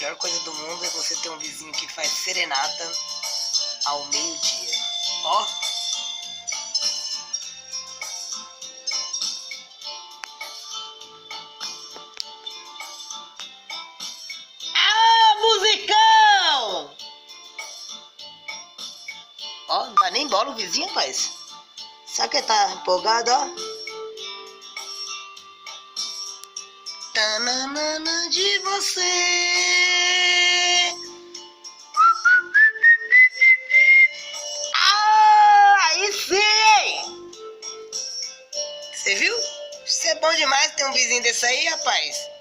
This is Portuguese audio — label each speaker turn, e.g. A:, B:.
A: melhor coisa do mundo é você ter um vizinho que faz serenata ao meio-dia. Ó. Ah, musicão! Ó, não dá nem bola o vizinho, rapaz. Sabe que ele tá empolgado, ó? Tananana de você. Ah, aí sim! Você viu? Isso é bom demais ter um vizinho desse aí, rapaz.